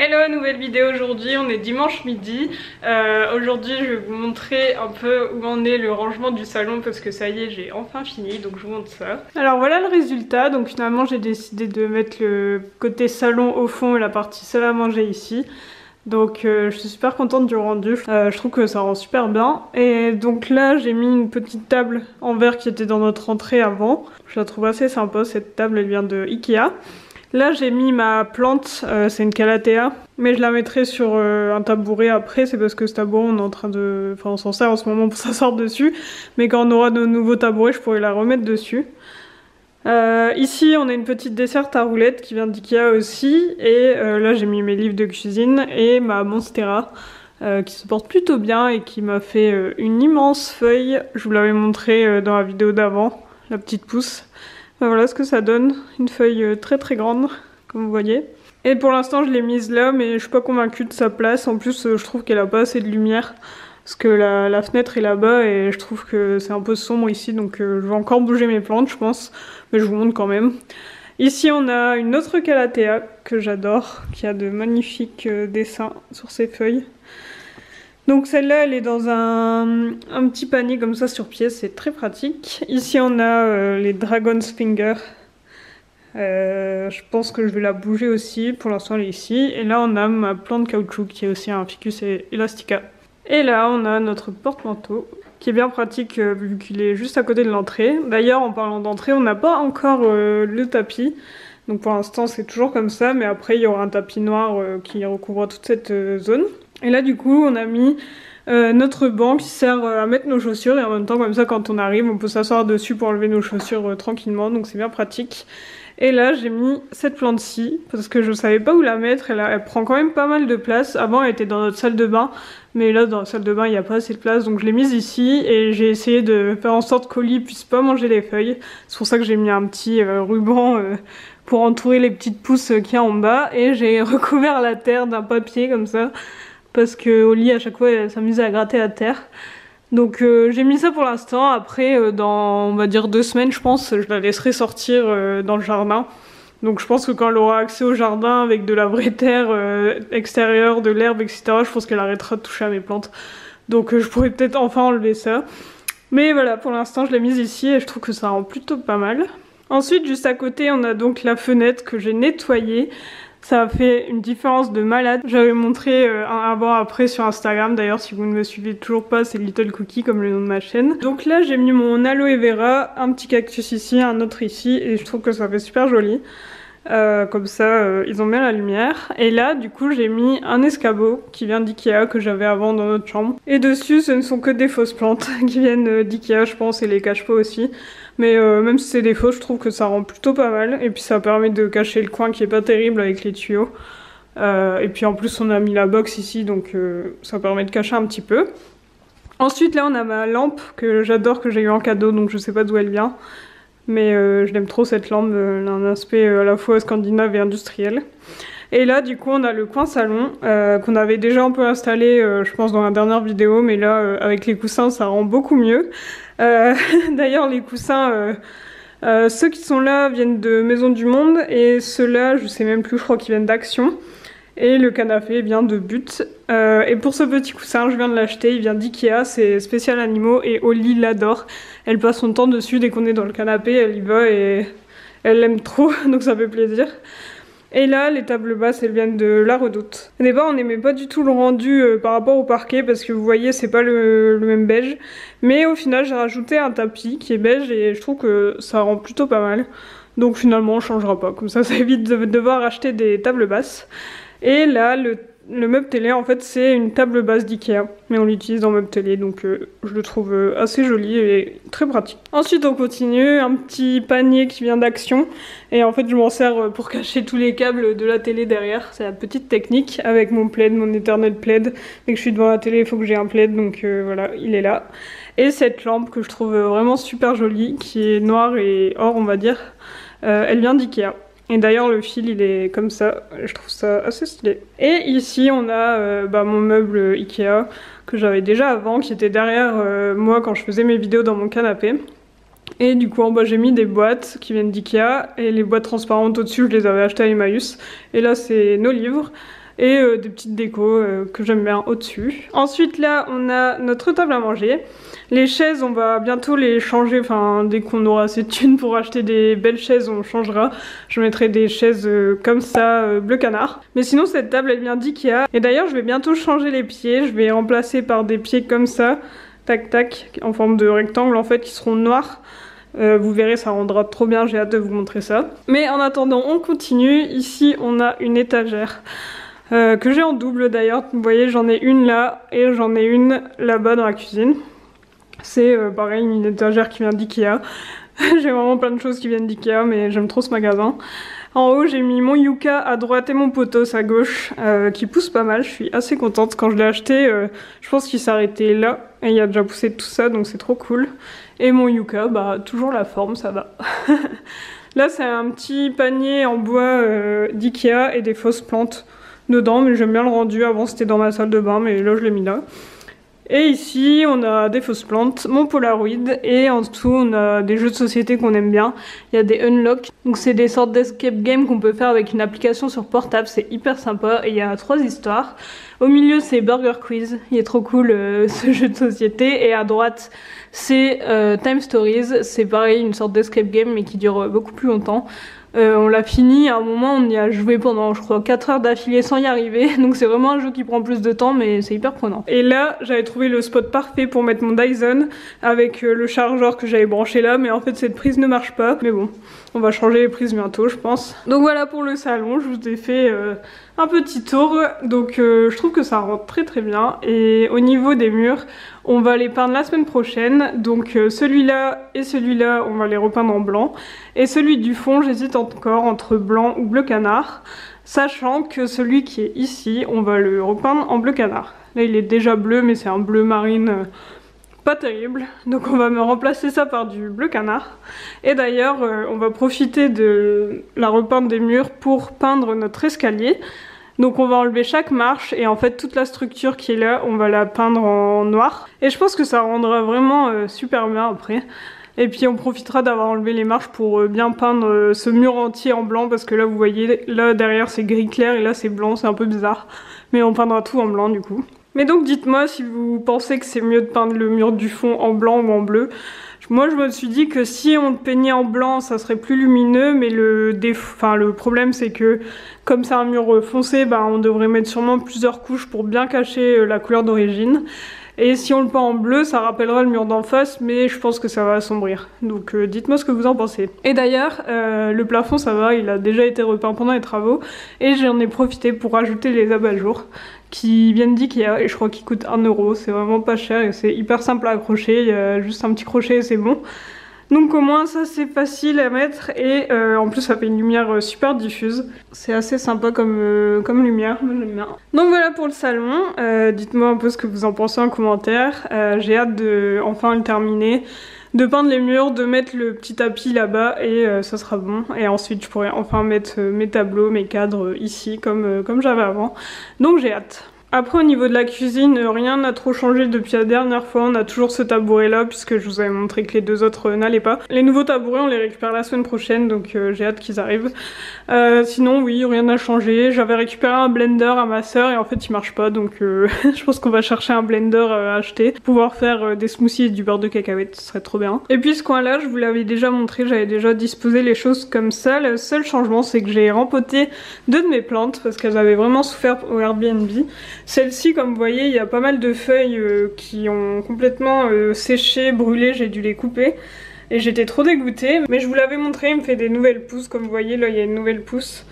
Hello, nouvelle vidéo aujourd'hui, on est dimanche midi. Aujourd'hui je vais vous montrer un peu où en est le rangement du salon parce que ça y est, j'ai enfin fini, donc je vous montre ça. Alors voilà le résultat, donc finalement j'ai décidé de mettre le côté salon au fond et la partie salle à manger ici. Donc je suis super contente du rendu, je trouve que ça rend super bien. Et donc là j'ai mis une petite table en verre qui était dans notre entrée avant. Je la trouve assez sympa, cette table elle vient de Ikea. Là j'ai mis ma plante, c'est une calathea, mais je la mettrai sur un tabouret après, c'est parce que ce tabouret on est en train de... Enfin on s'en sert en ce moment pour s'asseoir dessus, mais quand on aura de nouveaux tabourets je pourrai la remettre dessus. Ici on a une petite desserte à roulettes qui vient d'Ikea aussi, et là j'ai mis mes livres de cuisine et ma Monstera qui se porte plutôt bien et qui m'a fait une immense feuille. Je vous l'avais montré dans la vidéo d'avant, la petite pousse. Voilà ce que ça donne, une feuille très très grande, comme vous voyez. Et pour l'instant je l'ai mise là, mais je suis pas convaincue de sa place. En plus je trouve qu'elle a pas assez de lumière, parce que la fenêtre est là-bas et je trouve que c'est un peu sombre ici, donc je vais encore bouger mes plantes je pense, mais je vous montre quand même. Ici on a une autre calathea que j'adore, qui a de magnifiques dessins sur ses feuilles. Donc celle-là elle est dans un petit panier comme ça sur pied, c'est très pratique. Ici on a les Dragon's Finger. Je pense que je vais la bouger aussi, pour l'instant elle est ici. Et là on a ma plante caoutchouc qui est aussi un Ficus elastica. Et là on a notre porte-manteau qui est bien pratique vu qu'il est juste à côté de l'entrée. D'ailleurs en parlant d'entrée on n'a pas encore le tapis. Donc pour l'instant c'est toujours comme ça, mais après il y aura un tapis noir qui recouvre toute cette zone. Et là du coup on a mis notre banc qui sert à mettre nos chaussures, et en même temps comme ça quand on arrive on peut s'asseoir dessus pour enlever nos chaussures tranquillement, donc c'est bien pratique. Et là j'ai mis cette plante-ci parce que je savais pas où la mettre, elle prend quand même pas mal de place. Avant elle était dans notre salle de bain, mais là dans la salle de bain il n'y a pas assez de place, donc je l'ai mise ici et j'ai essayé de faire en sorte qu'Oli puisse pas manger les feuilles. C'est pour ça que j'ai mis un petit ruban pour entourer les petites pousses qu'il y a en bas, et j'ai recouvert la terre d'un papier comme ça, parce que Oli à chaque fois elle s'amusait à gratter la terre. Donc j'ai mis ça pour l'instant. Après dans on va dire 2 semaines je pense, je la laisserai sortir dans le jardin. Donc je pense que quand elle aura accès au jardin avec de la vraie terre extérieure, de l'herbe etc, je pense qu'elle arrêtera de toucher à mes plantes. Donc je pourrais peut-être enfin enlever ça. Mais voilà, pour l'instant je l'ai mise ici et je trouve que ça rend plutôt pas mal. Ensuite juste à côté on a donc la fenêtre que j'ai nettoyée. Ça a fait une différence de malade. J'avais montré un avant-après sur Instagram. D'ailleurs, si vous ne me suivez toujours pas, c'est Little Cookie comme le nom de ma chaîne. Donc là, j'ai mis mon aloe vera, un petit cactus ici, un autre ici, et je trouve que ça fait super joli. Comme ça, ils ont bien la lumière. Et là, du coup, j'ai mis un escabeau qui vient d'Ikea, que j'avais avant dans notre chambre. Et dessus, ce ne sont que des fausses plantes qui viennent d'Ikea, je pense, et les cache pas aussi. Mais même si c'est des fausses, je trouve que ça rend plutôt pas mal. Et puis ça permet de cacher le coin qui est pas terrible avec les tuyaux. Et puis en plus, on a mis la box ici, donc ça permet de cacher un petit peu. Ensuite, là, on a ma lampe que j'adore, que j'ai eu en cadeau, donc je sais pas d'où elle vient. Mais je l'aime trop cette lampe, elle a un aspect à la fois scandinave et industriel. Et là du coup on a le coin salon qu'on avait déjà un peu installé je pense dans la dernière vidéo, mais là avec les coussins ça rend beaucoup mieux. D'ailleurs les coussins, ceux qui sont là viennent de Maison du Monde, et ceux-là je sais même plus, je crois qu'ils viennent d'Action. Et le canapé vient de But. Et pour ce petit coussin, je viens de l'acheter, il vient d'Ikea, c'est spécial animaux et Oli l'adore. Elle passe son temps dessus, dès qu'on est dans le canapé, elle y va et elle l'aime trop, donc ça fait plaisir. Et là, les tables basses, elles viennent de La Redoute. Au départ, on n'aimait pas du tout le rendu par rapport au parquet, parce que vous voyez, c'est pas le même beige. Mais au final, j'ai rajouté un tapis qui est beige et je trouve que ça rend plutôt pas mal. Donc finalement, on changera pas, comme ça évite de devoir acheter des tables basses. Et là, le meuble télé, en fait, c'est une table basse d'Ikea, mais on l'utilise dans meuble télé, donc je le trouve assez joli et très pratique. Ensuite, on continue, un petit panier qui vient d'Action, et en fait, je m'en sers pour cacher tous les câbles de la télé derrière. C'est la petite technique avec mon plaid, mon éternel plaid. Dès que je suis devant la télé, il faut que j'ai un plaid, donc voilà, il est là. Et cette lampe que je trouve vraiment super jolie, qui est noire et or, on va dire, elle vient d'Ikea. Et d'ailleurs le fil il est comme ça, je trouve ça assez stylé. Et ici on a mon meuble Ikea que j'avais déjà avant, qui était derrière moi quand je faisais mes vidéos dans mon canapé. Et du coup en bas j'ai mis des boîtes qui viennent d'Ikea, et les boîtes transparentes au-dessus je les avais achetées à Emmaüs. Et là c'est nos livres. et des petites décos que j'aime bien au-dessus. Ensuite là on a notre table à manger. Les chaises on va bientôt les changer, enfin dès qu'on aura assez de thunes pour acheter des belles chaises on changera. Je mettrai des chaises comme ça bleu canard. Mais sinon cette table elle vient d'Ikea et d'ailleurs je vais bientôt changer les pieds. Je vais remplacer par des pieds comme ça, tac tac, en forme de rectangle en fait qui seront noirs. Vous verrez ça rendra trop bien, j'ai hâte de vous montrer ça. Mais en attendant on continue. Ici on a une étagère que j'ai en double d'ailleurs. Vous voyez j'en ai une là et j'en ai une là-bas dans la cuisine. C'est pareil une étagère qui vient d'Ikea. J'ai vraiment plein de choses qui viennent d'Ikea mais j'aime trop ce magasin. En haut j'ai mis mon yucca à droite et mon pothos à gauche qui pousse pas mal, je suis assez contente. Quand je l'ai acheté je pense qu'il s'arrêtait là et il a déjà poussé tout ça donc c'est trop cool. Et mon yucca, bah toujours la forme, ça va. Là c'est un petit panier en bois d'Ikea et des fausses plantes dedans mais j'aime bien le rendu. Avant c'était dans ma salle de bain mais là je l'ai mis là. Et ici on a des fausses plantes, mon Polaroid et en dessous on a des jeux de société qu'on aime bien. Il y a des unlock, donc c'est des sortes d'escape game qu'on peut faire avec une application sur portable, c'est hyper sympa et il y a 3 histoires. Au milieu c'est Burger Quiz, il est trop cool ce jeu de société et à droite c'est Time Stories, c'est pareil une sorte d'escape game mais qui dure beaucoup plus longtemps. On l'a fini, à un moment on y a joué pendant je crois 4 heures d'affilée sans y arriver, donc c'est vraiment un jeu qui prend plus de temps mais c'est hyper prenant. Et là j'avais trouvé le spot parfait pour mettre mon Dyson avec le chargeur que j'avais branché là, mais en fait cette prise ne marche pas, mais bon on va changer les prises bientôt je pense. Donc voilà pour le salon, je vous ai fait un petit tour, donc je trouve que ça rentre très très bien. Et au niveau des murs on va les peindre la semaine prochaine, donc celui-là et celui-là on va les repeindre en blanc, et celui du fond j'hésite encore entre blanc ou bleu canard, sachant que celui qui est ici on va le repeindre en bleu canard. Là il est déjà bleu mais c'est un bleu marine pas terrible, donc on va me remplacer ça par du bleu canard. Et d'ailleurs on va profiter de la repeinte des murs pour peindre notre escalier. Donc on va enlever chaque marche et en fait toute la structure qui est là on va la peindre en noir. Et je pense que ça rendra vraiment super bien après. Et puis on profitera d'avoir enlevé les marches pour bien peindre ce mur entier en blanc, parce que là vous voyez, là derrière c'est gris clair et là c'est blanc, c'est un peu bizarre. Mais on peindra tout en blanc du coup. Mais donc dites-moi si vous pensez que c'est mieux de peindre le mur du fond en blanc ou en bleu. Moi je me suis dit que si on le peignait en blanc ça serait plus lumineux, mais le problème c'est que comme c'est un mur foncé, bah, on devrait mettre sûrement plusieurs couches pour bien cacher la couleur d'origine. Et si on le peint en bleu, ça rappellera le mur d'en face, mais je pense que ça va assombrir. Donc dites-moi ce que vous en pensez. Et d'ailleurs, le plafond ça va, il a déjà été repeint pendant les travaux, et j'en ai profité pour rajouter les abat-jours qui viennent d'Ikea, et je crois qu'ils coûtent 1 €, c'est vraiment pas cher et c'est hyper simple à accrocher, il y a juste un petit crochet et c'est bon. Donc au moins ça c'est facile à mettre et en plus ça fait une lumière super diffuse. C'est assez sympa comme lumière, moi j'aime bien. Donc voilà pour le salon, dites-moi un peu ce que vous en pensez en commentaire. J'ai hâte de enfin le terminer, de peindre les murs, de mettre le petit tapis là-bas et ça sera bon. Et ensuite je pourrai enfin mettre mes tableaux, mes cadres ici comme j'avais avant. Donc j'ai hâte. Après au niveau de la cuisine, rien n'a trop changé depuis la dernière fois, on a toujours ce tabouret là puisque je vous avais montré que les 2 autres n'allaient pas. Les nouveaux tabourets on les récupère la semaine prochaine, donc j'ai hâte qu'ils arrivent. Sinon oui, rien n'a changé, j'avais récupéré un blender à ma soeur et en fait il marche pas, donc je pense qu'on va chercher un blender à acheter pour pouvoir faire des smoothies et du beurre de cacahuète, ce serait trop bien. Et puis ce coin là je vous l'avais déjà montré, j'avais déjà disposé les choses comme ça. Le seul changement c'est que j'ai rempoté 2 de mes plantes parce qu'elles avaient vraiment souffert au Airbnb. Celle-ci, comme vous voyez, il y a pas mal de feuilles qui ont complètement séché, brûlé, j'ai dû les couper. Et j'étais trop dégoûtée, mais je vous l'avais montré, il me fait des nouvelles pousses, comme vous voyez, là il y a une nouvelle pousse.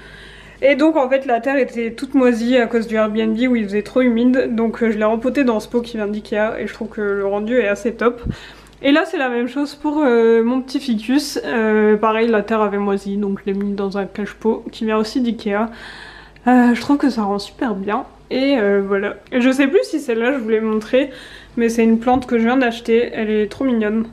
Et donc en fait la terre était toute moisie à cause du Airbnb où il faisait trop humide, donc je l'ai rempotée dans ce pot qui vient d'Ikea et je trouve que le rendu est assez top. Et là c'est la même chose pour mon petit ficus, pareil la terre avait moisi, donc je l'ai mis dans un cache-pot qui vient aussi d'Ikea. Je trouve que ça rend super bien. Et voilà. Je sais plus si celle-là je vous l'ai montré, mais c'est une plante que je viens d'acheter, elle est trop mignonne.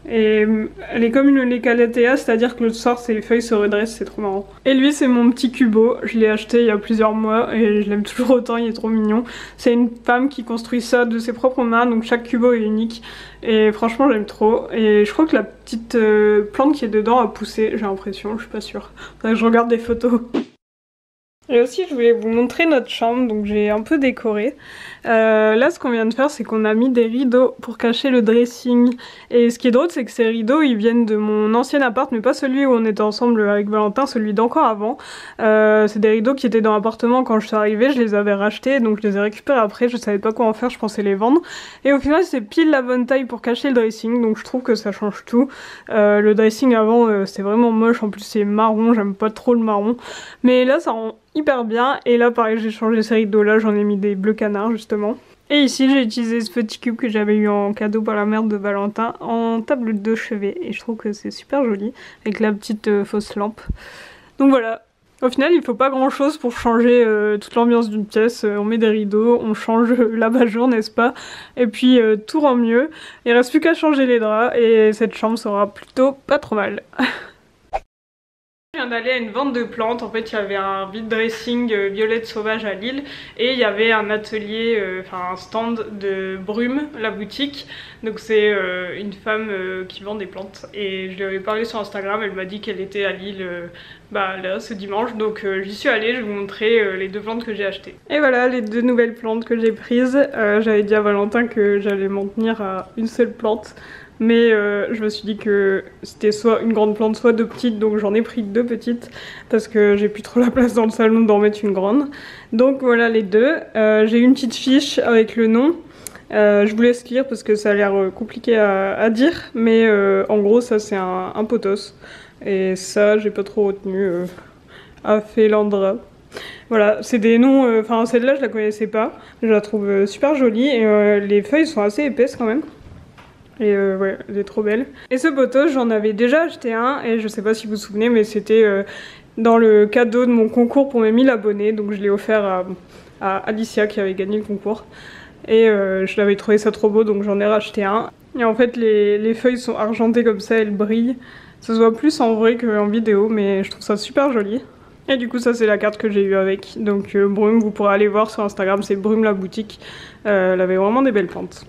Et elle est comme une Lecalathea, c'est-à-dire que le soir ses feuilles se redressent, c'est trop marrant. Et lui c'est mon petit cubo, je l'ai acheté il y a plusieurs mois et je l'aime toujours autant, il est trop mignon. C'est une femme qui construit ça de ses propres mains, donc chaque cubo est unique. Et franchement j'aime trop. Et je crois que la petite plante qui est dedans a poussé, j'ai l'impression, je suis pas sûre. Faudrait que je regarde des photos. Et aussi je voulais vous montrer notre chambre, donc j'ai un peu décoré. Là ce qu'on vient de faire c'est qu'on a mis des rideaux pour cacher le dressing. Et ce qui est drôle c'est que ces rideaux ils viennent de mon ancien appart, mais pas celui où on était ensemble avec Valentin, celui d'encore avant. C'est des rideaux qui étaient dans l'appartement quand je suis arrivée, je les avais rachetés donc je les ai récupérés après, je savais pas quoi en faire, je pensais les vendre. Et au final c'est pile la bonne taille pour cacher le dressing, donc je trouve que ça change tout. Le dressing avant c'était vraiment moche, en plus c'est marron, j'aime pas trop le marron. Mais là ça rend hyper bien, et là pareil j'ai changé ces rideaux là, j'en ai mis des bleus canards justement. Et ici j'ai utilisé ce petit cube que j'avais eu en cadeau par la mère de Valentin en table de chevet, et je trouve que c'est super joli avec la petite fausse lampe. Donc voilà, au final il faut pas grand chose pour changer toute l'ambiance d'une pièce. On met des rideaux, on change l'abat-jour n'est-ce pas, et puis tout rend mieux. Il reste plus qu'à changer les draps et cette chambre sera plutôt pas trop mal. Je viens d'aller à une vente de plantes. En fait il y avait un vide dressing violette sauvage à Lille, et il y avait un atelier, enfin un stand de Brume, la boutique. Donc c'est une femme qui vend des plantes, et je lui avais parlé sur Instagram, elle m'a dit qu'elle était à Lille là ce dimanche, donc j'y suis allée, je vais vous montrer les deux plantes que j'ai achetées. Et voilà les deux nouvelles plantes que j'ai prises. J'avais dit à Valentin que j'allais m'en tenir à une seule plante, mais je me suis dit que c'était soit une grande plante soit deux petites, donc j'en ai pris deux petites parce que j'ai plus trop la place dans le salon d'en mettre une grande. Donc voilà les deux. J'ai une petite fiche avec le nom. Je vous laisse lire parce que ça a l'air compliqué à dire, mais en gros ça c'est un pothos, et ça j'ai pas trop retenu. Aphelandra. Voilà, c'est des noms, enfin celle-là je la connaissais pas, je la trouve super jolie, et les feuilles sont assez épaisses quand même. Et ouais, elle est trop belle. Et ce pothos, j'en avais déjà acheté un, et je sais pas si vous vous souvenez, mais c'était dans le cadeau de mon concours pour mes 1000 abonnés, donc je l'ai offert à Alicia qui avait gagné le concours. Et je l'avais trouvé ça trop beau, donc j'en ai racheté un. Et en fait les feuilles sont argentées comme ça, elles brillent. Ça se voit plus en vrai qu'en vidéo, mais je trouve ça super joli. Et du coup ça c'est la carte que j'ai eue avec. Donc Brume, vous pourrez aller voir sur Instagram, c'est Brume la boutique. Elle avait vraiment des belles plantes.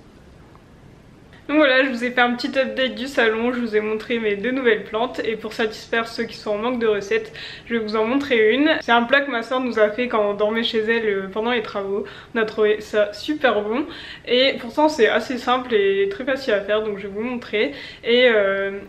Donc voilà, je vous ai fait un petit update du salon, je vous ai montré mes deux nouvelles plantes, et pour satisfaire ceux qui sont en manque de recettes, je vais vous en montrer une. C'est un plat que ma soeur nous a fait quand on dormait chez elle pendant les travaux. On a trouvé ça super bon, et pourtant c'est assez simple et très facile à faire, donc je vais vous montrer. Et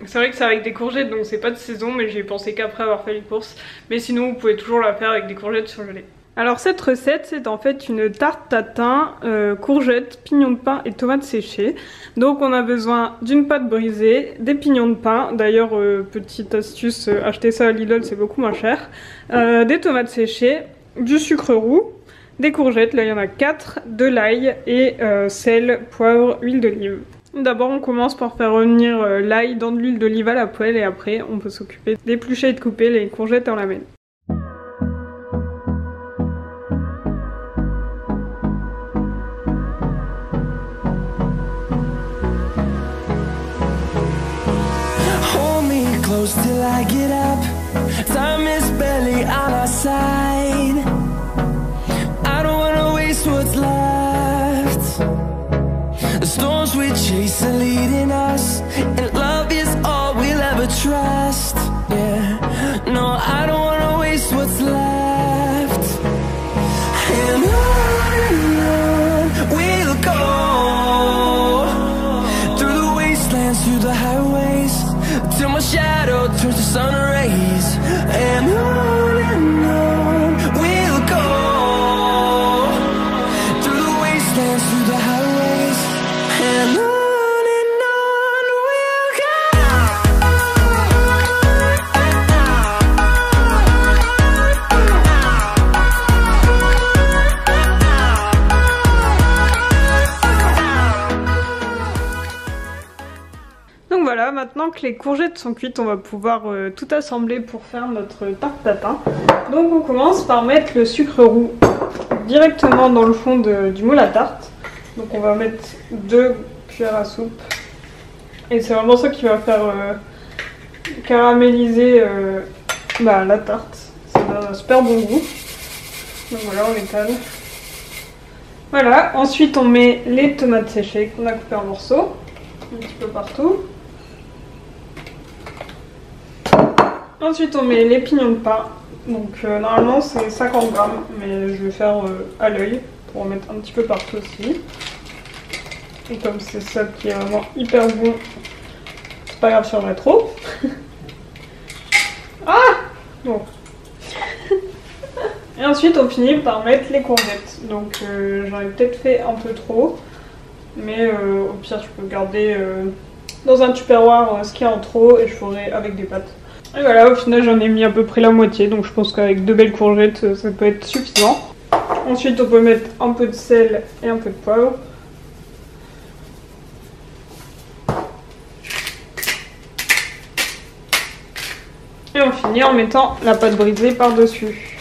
c'est vrai que c'est avec des courgettes, donc c'est pas de saison, mais j'ai pensé qu'après avoir fait les courses. Mais sinon vous pouvez toujours la faire avec des courgettes surgelées. Alors cette recette c'est en fait une tarte tatin, courgettes, pignons de pain et tomates séchées. Donc on a besoin d'une pâte brisée, des pignons de pain, d'ailleurs petite astuce, acheter ça à Lidl c'est beaucoup moins cher, des tomates séchées, du sucre roux, des courgettes, là il y en a 4, de l'ail et sel, poivre, huile d'olive. D'abord on commence par faire revenir l'ail dans de l'huile d'olive à la poêle, et après on peut s'occuper d'éplucher et de couper les courgettes en lamelles. Till I get up, time is barely on our side. I don't wanna waste what's left. The storms we chase are leading us, and love is all we'll ever trust. Yeah, no, I don't wanna waste what's left. And on we'll go, through the wastelands, through the highways, till my shadow turns to sun rays. And on we'll go, through the wastelands, through the highways, and on we'll go. Donc voilà, maintenant que les courgettes sont cuites, on va pouvoir tout assembler pour faire notre tarte tatin. Donc on commence par mettre le sucre roux directement dans le fond du moule à tarte. Donc on va mettre 2 cuillères à soupe. Et c'est vraiment ça qui va faire caraméliser la tarte. Ça donne un super bon goût. Donc voilà, on étale. Voilà, ensuite on met les tomates séchées qu'on a coupées en morceaux, un petit peu partout. Ensuite on met les pignons de pain Donc normalement c'est 50 grammes, mais je vais faire à l'œil pour en mettre un petit peu partout aussi. Et comme c'est ça qui est vraiment hyper bon, c'est pas grave si j'en mets trop. Ah bon. Et ensuite on finit par mettre les courgettes. Donc j'en ai peut-être fait un peu trop, mais au pire je peux garder dans un tupperware ce qu'il y a en trop et je ferai avec des pâtes. Et voilà, au final j'en ai mis à peu près la moitié, donc je pense qu'avec 2 belles courgettes ça peut être suffisant. Ensuite on peut mettre un peu de sel et un peu de poivre. Et on finit en mettant la pâte brisée par-dessus.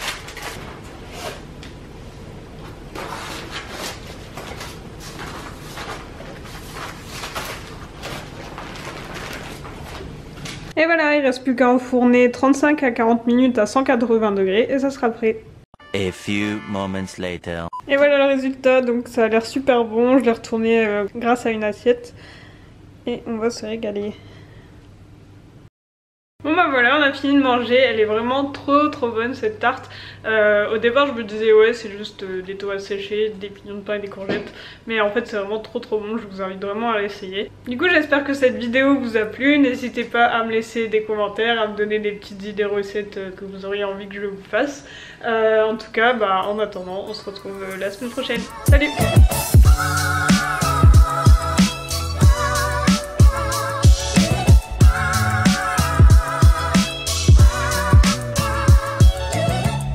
Et voilà, il reste plus qu'à enfourner 35 à 40 minutes à 180 degrés et ça sera prêt. A few moments later. Et voilà le résultat, donc ça a l'air super bon, je l'ai retourné grâce à une assiette et on va se régaler. Bon bah voilà, on a fini de manger, elle est vraiment trop bonne cette tarte. Au départ je me disais ouais c'est juste des tomates séchées, des pignons de pain et des courgettes, mais en fait c'est vraiment trop bon, je vous invite vraiment à l'essayer. Du coup j'espère que cette vidéo vous a plu, n'hésitez pas à me laisser des commentaires, à me donner des petites idées recettes que vous auriez envie que je vous fasse. En tout cas bah en attendant on se retrouve la semaine prochaine. Salut!